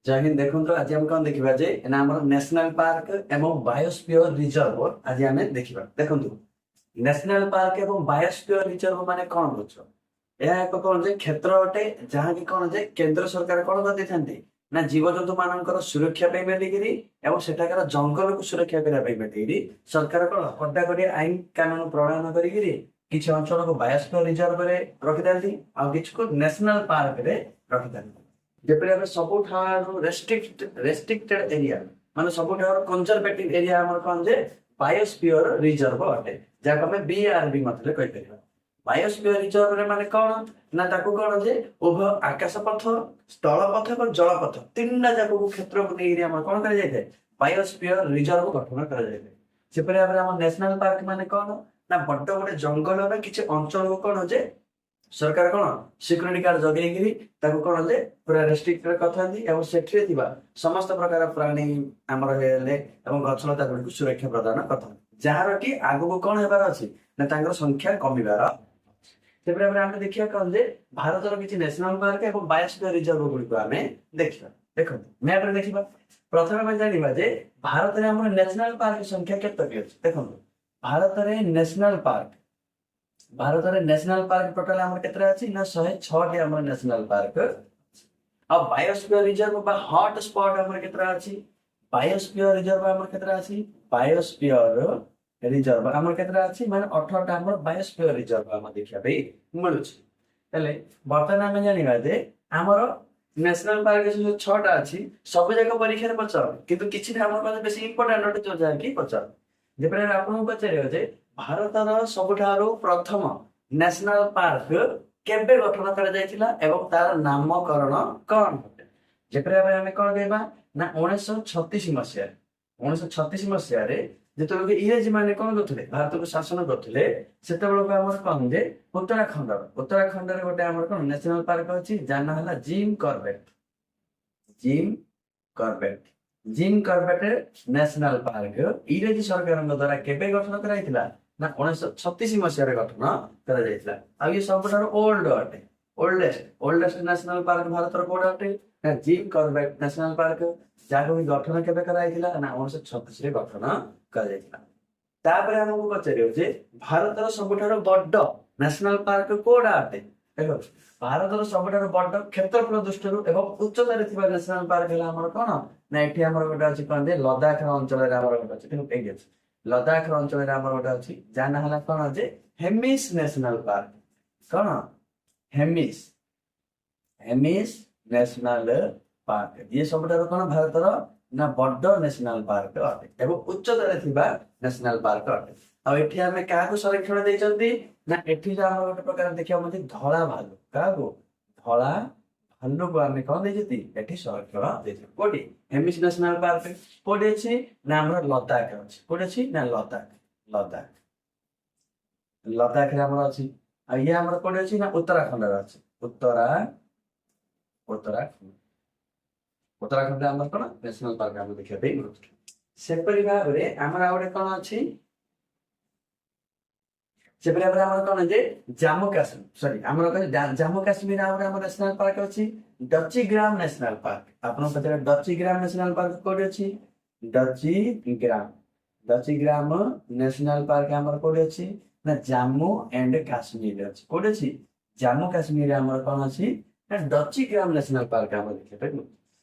जय हिंद। देखो आज आम कौन देखा जे ना आम नेशनल पार्क एवं बायोस्फीयर रिजर्व आज आम देखा। देखो नेशनल पार्क एवं बायोस्फीयर रिजर्व माने कौन बुझ यह एक कौन जे क्षेत्र अटे जहाँ की कौन जे केंद्र सरकार कौन कर ना जीवजंतु मानकर सुरक्षा बोलिकी एवं सेठाकार जंगल को सुरक्षा करने बोलिकी सरकार कौन कड़ाकड़ी आईन कानून प्रणयन करी किसी अंचल को बायोस्फीयर रिजर्व रखी था किसी को नेशनल पार्क रे रखी था। ଯେପରି ଆମେ ସବୁଠାରୁ ରେଷ୍ଟ୍ରିକ୍ଟେଡ୍ ଏରିଆ ମାନେ ସବୁଠାରୁ କନଜରଭେଟିଭ ଏରିଆ ଆମର କଣ ଯେ ବାୟୋସ୍ଫିୟର ରିଜର୍ଭ ଅଟେ, ଯାହାକୁ ଆମେ BRB ମଧ୍ୟରେ କହିପାରିବା। ବାୟୋସ୍ଫିୟର ରିଜର୍ଭରେ ମାନେ କଣ ନା ତାକୁ କଣ ଯେ ଉଭୟ ଆକାଶ ପଥ, ସ୍ଥଳ ପଥ ଏବଂ ଜଳପଥ ତିନିଟା ଯାକକୁ କ୍ଷେତ୍ରକୁ ନେଇକି ଆମର କଣ କରାଯାଇଥାଏ ବାୟୋସ୍ଫିୟର ରିଜର୍ଭ ଗଠନ କରାଯାଇଥାଏ। ସେପରି ଭାବରେ ଆମ ନ୍ୟାସନାଲ ପାର୍କ ମାନେ କଣ ନା ବଡ ଗୋଟେ ଜଙ୍ଗଲର କିଛି ଅଞ୍ଚଳକୁ କଣ ଯେ सरकार कौन सिक्यूरीटी गार्ड जगेगी कौन जे पूरा रेस्ट्रिक्टेड करते समस्त प्रकार प्राणी आमर गछलता गुड़ी सुरक्षा प्रदान करते जार कि आगु कौन होबार अच्छी ना संख्या कमिबार। आम देखिए कौन जे भारत किसी नेशनल पार्क और बायोस्फीयर रिजर्व गुड़ी आम देखा। देखो मैप देखा प्रथम जाना जे भारत में आम नेशनल पार्क संख्या केतोटी अच्छी। देखो भारत में नेशनल पार्क टोटाल आम के 106 आम नेशनल पार्क आ बायोस्फीयर रिजर्व बा हॉट स्पॉट आम के बायोस्फीयर रिजर्व आम के बायोस्फीयर रिजर्व आम के माने 18टा आम बायोस्फीयर रिजर्व आम देखा मिलूँ। बर्तमान आम जाना जे आमर नेशनल पार्क जो 6टा अच्छी सब जाक परीक्षा पचार कितु किसी बेस इंपोर्टाट जो जहाँकि पचार जब आपको पचारे भारतर सबुठारु प्रथम नेशनल पार्क केबे गठन करा जायतिला एवं तार नामकरण कौन जेपरे आमे कौन कहबा ना 1936 मसिया रे जेतबे इंग्रेजी माने कौन करथिले भारत को शासन करथिले सेतबेले हमर कौन जे उत्तराखंड रे गोटे हमर कौन नेशनल पार्क अछि जाना हला जिम कॉर्बेट नेशनल पार्क इंग्रेजी सरकार द्वारा केबे गठन कराइतिला ना 1936 मसीह गठन कर ये सब ओल्ड अटे oldest national park Bharat code अटे ना जिम कॉर्बेट नेशनल पार्क जहाँ भी गठन केबे कराइतिला ना 1936 रे गठन कर हमको पचारे भारत सबुठार बड़ नेशनल पार्क कोडा अटे। देखो भारत सबुठार बड़ क्षेत्रफल दृष्टि एवं उच्चतार नेशनल पार्क है कौन ना ये गोटे अच्छी कौन लद्दाख अंचल गोटे अच्छी लद्दाख अंचल गोटे अच्छी जाना है कौन जे हेमिस नेशनल पार्क कौन हेमिस नेशनल पार्क ये सब कौन भारत ना बड़ नेशनल पार्क अटे एवं उच्चतार नेशनल पार्क अटे। आठ आम क्या संरक्षण देती ना एठी गोटे प्रकार देखा धला भालू क्या धला भालू को आम कौन देती संरक्षण कोटी हेमिस नेशनल पार्क कोटी अच्छी ना आम लद्दाख अच्छी कोटी अच्छी ना लद्दाख अच्छी ये आम कोटी अच्छी ना उत्तराखंड अच्छी उत्तराखंड आम कौन नेशनल पार्क आम देखा सेपरी भाव में आम गोटे कौन अच्छी कौन जे जम्मू काश्मीर सॉरी जम्मू काश्मीर आम नेशनल पार्क अच्छी डचीग्राम नेशनल पार्क आपन पचारे डचीग्राम नेशनल पार्क कोड अच्छी डचीग्राम नेशनल पार्क आम कोड अच्छी ना जम्मू एंड काश्मीर अच्छी कोड अच्छी जम्मू काश्मीर आम कौन अच्छी ना डचीग्राम नेशनल पार्क आम देखा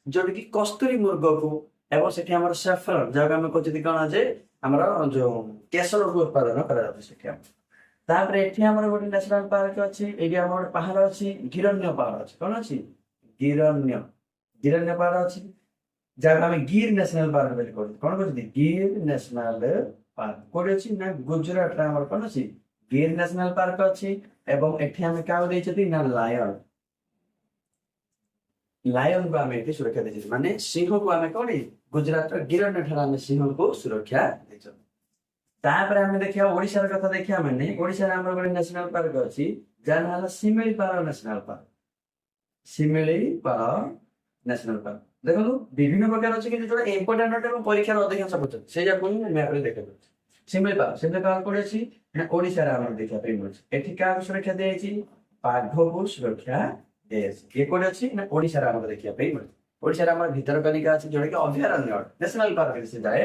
जो कि कस्तूरी मृग को एवं से सेफरन जहाँ आम कहते कौन जे आम जो केसर को उत्पादन कर एठी हमर गोटे नेशनल पार्क अछि एडी हमर गोटे पहाड़ अछि गिरण्य पहाड़ अछि कोन अछि गिरण्य पहाड़ अछि जहाँ हम गिर नेशनल पार्क बोली कहू कोन कहते गिर नेशनल पार्क कोड अछि ना गुजरात रे हमर कोन अछि गिर नेशनल पार्क अछि एवं एठी हम का दै छथि ना लायन को आम एठी सुरक्षा दै माने सिंह को आम कोन गुजरात रे गिरण्य ठार आम सिंह को सुरक्षा दै आम देखिए ओडिशार कथा देखिया माने ओडिशा रे हमर गोटे नेशनल पार्क अछि जाना हला सिमिलीपाल नेशनल पार्क देखो विभिन्न प्रकार अछि कि जोटा इंपोर्टेंट एवं परीक्षा अधिकांश पछन से जा कोन मैप रे देखा सिमिलीपाल कोड अछि ना ओडिशा रे हमर देखा मिलुछ एठी का सुरक्षा दे अछि बाघ को सुरक्षा दे अछि ये कोड अछि ना ओडिशा रे हमर देखिया मिलुछ ओडिशा रे हमर भितरकनिका अछि जोडे कि अभयारण्य नेशनल पार्क रे से जाए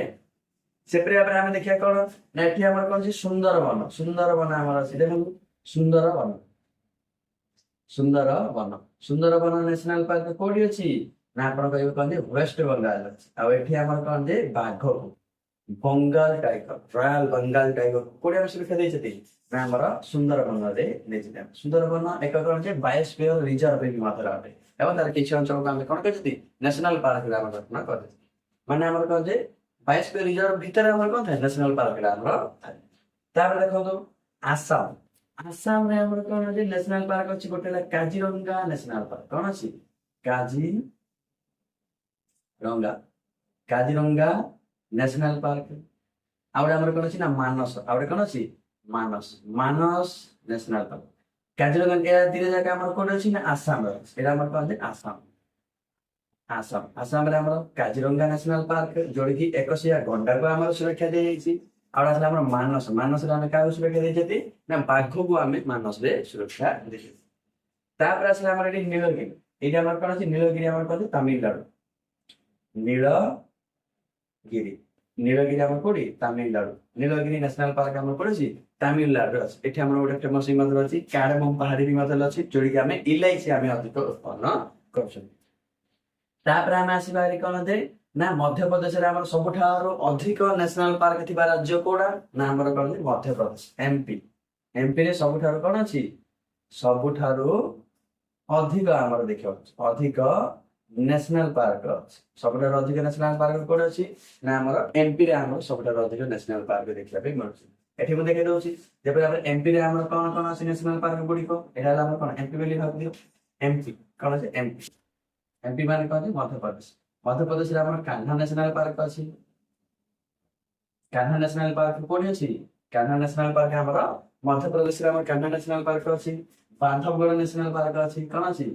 सेपरे après ଆମେ ଦେଖିବା କଣ ନା ଏଠି ଆମର କଣ ଅଛି ସୁନ୍ଦରବନ ଆମର ଅଛି ଦେଖନ୍ତୁ ସୁନ୍ଦରବନ ସୁନ୍ଦରବନ ନ୍ୟାସନାଲ ପାର୍କ କୋଉଠି ଅଛି ନା ଆପଣ କହିବେ କଣ ଯେ ୱେଷ୍ଟ ବେଙ୍ଗାଲ ଅଛି ଆଉ ଏଠି ଆମର କଣ ଯେ ବାଘ Bengal tiger royal Bengal tiger कोडिया में सुरक्षा ଦେଇଛନ୍ତି ନା ଆମର ସୁନ୍ଦରବନରେ ଦେଇଛନ୍ତି ସୁନ୍ଦରବନ ଏକ କଣ ଯେ ବାୟୋସ୍ଫିୟର ରିଜର୍ଭ ବି ମାତ୍ରା ଅଟେ ଏବଂ ତାର କିଛି ଅଞ୍ଚଳକୁ ଆମେ କଣ କରିଛନ୍ତି ନ୍ୟାସନାଲ ପାର୍କ ରେ ଆମେ ଗଠନ କରିଛୁ ମାନେ ଆମର କଣ ଯେ ବାୟୋସ୍ଫିୟର ରିଜର୍ଭ ଭିତରେ ଆମର କଣ ଥାଏ ନ୍ୟାସନାଲ ପାର୍କ ରେ ଆମର ଥାଏ ତାପରେ ଦେଖନ୍ତୁ ଆସାମ ରେ ଆମର କଣ ଅଛି ନ୍ୟାସନାଲ ପାର୍କ ଅଛି ଗୋଟେ ହେଲା କାଜିରଙ୍ଗା ନ୍ୟାସନାଲ ପାର୍କ କଣ ଅଛି କାଜିରଙ୍ଗା ନ୍ୟାସନାଲ ପାର୍କ आउडे हमर कोन अछि ना मानस आउडे कोन अछि मानस न्यासनाल पार्क काजिरंगा के तीन जगह हमर कोन अछि ना आसाम एरा हमर कोन अछि आसाम रे हमर काजिरंगा न्यासनाल पार्क जोडी की 100 घंटा को हमर सुरक्षा दे जाईछि आउडे असला हमर मानस रे हम का सुरक्षा दे जति ना बाघ को हमें मानस रे सुरक्षा दे तापर असला हमर एटी नीलगिरी एटा हमर कोन अछि नीलगिरी हमर कोन तमिलनाडु नीलगिरी हमर कोडी तमिलनाडु नीलगिरी नेशनल पार्क हमर कोडी तमिलनाडु अछि एठी हमर ओडे फेमस हिमाचल अछि काडमम पहाड़ी हिमाचल अछि जोडी कि हमें इलायची हमें अधिक उत्पन्न करछन तापर हम आसी बारी कोन दे ना मध्य प्रदेश रे हमर सबठारो अधिक नेशनल पार्क थिबा राज्य कोडा ना हमर कोन मध्य प्रदेश एमपी रे सबठारो कोन अछि सबठारो अधिक हमर देखियो अधिक नेशनल पार्क सबटा अधिक नेशनल पार्क कोड अछि ना हमर एमपी रे हमर सबटा अधिक नेशनल पार्क देखिया पे मरछि एठी म देखे दोछि जेबे हमर एमपी रे हमर कोन अछि नेशनल पार्क गुडी को एटा हमर कोन एमपी बेली भाग दियो एमपी कोन अछि एमपी माने कोन अछि मध्य प्रदेश रे हमर कान्हा नेशनल पार्क अछि कान्हा नेशनल पार्क कोडी अछि कान्हा नेशनल पार्क हमर मध्य प्रदेश रे हमर कान्हा नेशनल पार्क अछि बांधवगढ़ नेशनल पार्क अछि कोन अछि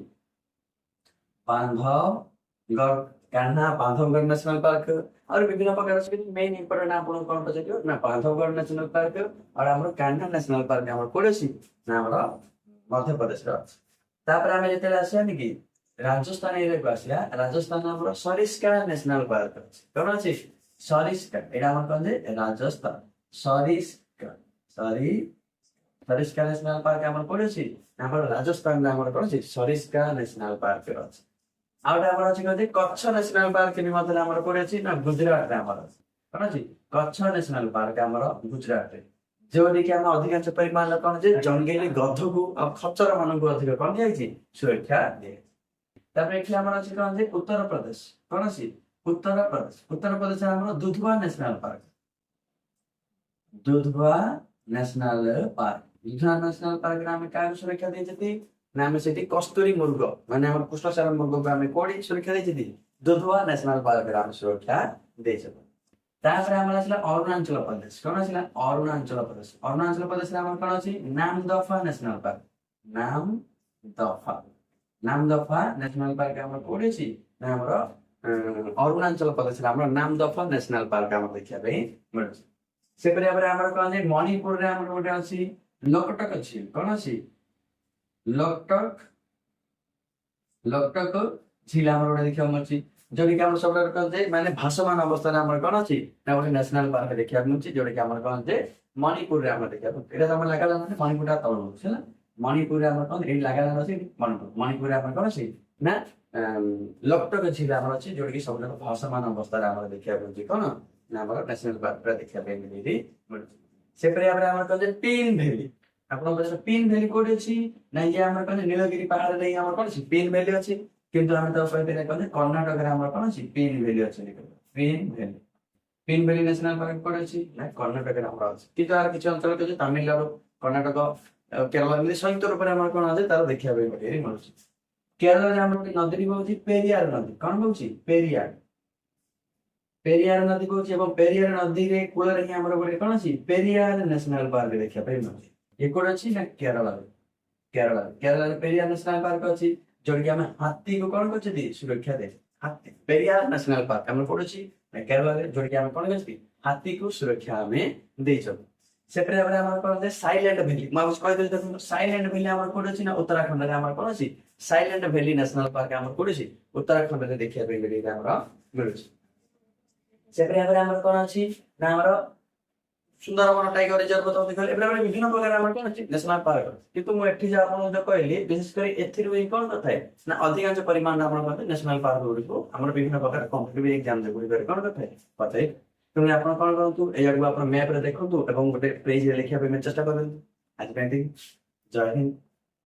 बांधवगढ़ नेशनल पार्क और विभिन्न प्रकार से मेन इंपोर्टेंट आपन कोन पछियो ना बांधवगढ़ नेशनल पार्क और हमर कान्हा नेशनल पार्क हमर कोडसी ना हमर मध्य प्रदेश रा तापर हम जेते आसिया नि कि राजस्थान एरिया को आसिया राजस्थान हमर सरिस्का नेशनल पार्क कोन अछि सरिस्का एडा हमर कोन जे राजस्थान सरिस्का नेशनल पार्क हमर कोडसी हमर राजस्थान हमर कोन अछि सरिस्का नेशनल पार्क अछि आउटा हमर अछि कथि कच्छ नेशनल पार्क नि मतलब हमर कोड अछि ना गुजरात रे हमर कोन अछि कच्छ नेशनल पार्क हमर गुजरात रे जोडी कि हम अधिकांश परिमाण कोन जे जंगली गध को अब खच्चर मन को अधिक कोन दियाछि सुरक्षा दे तापर एठी हमर अछि कोन जे उत्तर प्रदेश कोन अछि उत्तर प्रदेश हमर Dudhwa national park Dudhwa national park नाम का सुरक्षा दे जति नाम सेठी कस्तूरी मुर्ग माने हमर कृष्णसार मुर्ग को हमें कोडी सुरक्षा दैछि दुधवा नेशनल पार्क रे हम सुरक्षा दैछ तापर हमर असला अरुणाचल प्रदेश कोन असला अरुणाचल प्रदेश रे हमर कोन अछि Namdapha national park Namdapha national park हमर कोडी अछि ना हमर अरुणाचल प्रदेश रे हमर नामदफा नेशनल पार्क हमर देखिया बे मिलछ सेपरे हमर कोन जे मणिपुर रे हमर गोटे अछि लोकटक अछि कोन अछि लोकटक झील हमर गोटे देखिया मरछि जोडी कि हमर सबटा कोन जे माने भाषमान अवस्था रे हमर कोन अछि ना गोटे नेशनल पार्क देखिया मरछि जोडी कि हमर कोन जे मणिपुर रे हमर देखिया एटा हमर लागला माने मणिपुर ता तळ छै ना मणिपुर रे हमर कोन ए लागला अछि मणिपुर रे हमर कोन अछि ना लोकटक झील हमर अछि जोडी कि सबटा भाषमान अवस्था रे हमर देखिया मरछि कोन ना हमर नेशनल पार्क रे देखिया पे मिली मरछि सेपरे हमर कोन जे पिन भैली आपन बजे पिन भैली कोडी अछि ना ये हमर कोन नीलगिरी पहाड़ रे हमर कोन अछि पिन भैली अछि किंतु हम तो कहते कोन कर्नाटक रे हमर कोन अछि पिन भैली अछि पिन भैली नेशनल पार्क कोड अछि ना कर्नाटक रे हमर अछि किंतु आर किछ अंचल के तमिलनाडु कर्नाटक केरल में संयुक्त रूप रे हमर कोन अछि तार देखिया बे मरि मरछि केरल रे हमर नदी होछि पेरियार नदी कोन होछि पेरियार नदी को एवं पेरियार नदी रे कूल रे हमर गोटे कोन अछि पेरियार नेशनल पार्क देखिया पे मरछि एकोड अछि ना केरल रे पेरियार नेशनल पार्क अछि जोडी हम हाथी को कोन करछि सुरक्षा दे हाथी पेरियार नेशनल पार्क हमर कोड अछि ना केरल रे जोडी हम कोन करछि हाथी को सुरक्षा हमें देइछो सेपरे हमर कोन दे साइलेंट वैली माउस कहि दे देखो साइलेंट वैली हमर कोड अछि ना उत्तराखंड रे हमर कोन अछि ସାଇଲେଣ୍ଟ ଭ୍ୟାଲି ନ୍ୟାସନାଲ ପାର୍କ ଆମର କୋଉଠି ଉତ୍ତରାଖଣ୍ଡରେ ଦେଖିବା ପାଇଁ ବୋଲି ଆମର ମିଳୁଛି। ସେପରି ଭାବରେ ଆମର କଣ ଅଛି ନା ଆମର ସୁନ୍ଦରବନ ଟାଇଗର ରିଜର୍ଭ ତ ଦେଖିଲେ ଏବେ ବିଭିନ୍ନ ପ୍ରକାର ଆମର କଣ ଅଛି ନ୍ୟାସନାଲ ପାର୍କ। କିନ୍ତୁ ମୁଁ ଏଠି ଯାହା ଆପଣଙ୍କୁ ଯୋଉ କହିଲି ବିଶେଷ କରି ଏଥିରୁ ହିଁ କଣ କରିଥାଏ ନା ଅଧିକାଂଶ ପରିମାଣରେ ଆମର କଣ ନ୍ୟାସନାଲ ପାର୍କ ଗୁଡିକୁ ଆମର ବିଭିନ୍ନ ପ୍ରକାର କମ୍ପିଟିଟିଭ ଏକ୍ସାମ ଗୁଡିକରେ କଣ କରିଥାଏ ପଚାଇ। ତେଣୁ ଆପଣ କଣ କରନ୍ତୁ ଏହାକୁ ଆପଣ ମ୍ୟାପରେ ଦେଖନ୍ତୁ ଏବଂ ଗୋଟେ ପେଜରେ ଲେଖିବା ପାଇଁ ଚେଷ୍ଟା କରନ୍ତୁ। ଆଜି ପାଇଁ ଜୟ ହିନ୍ଦ।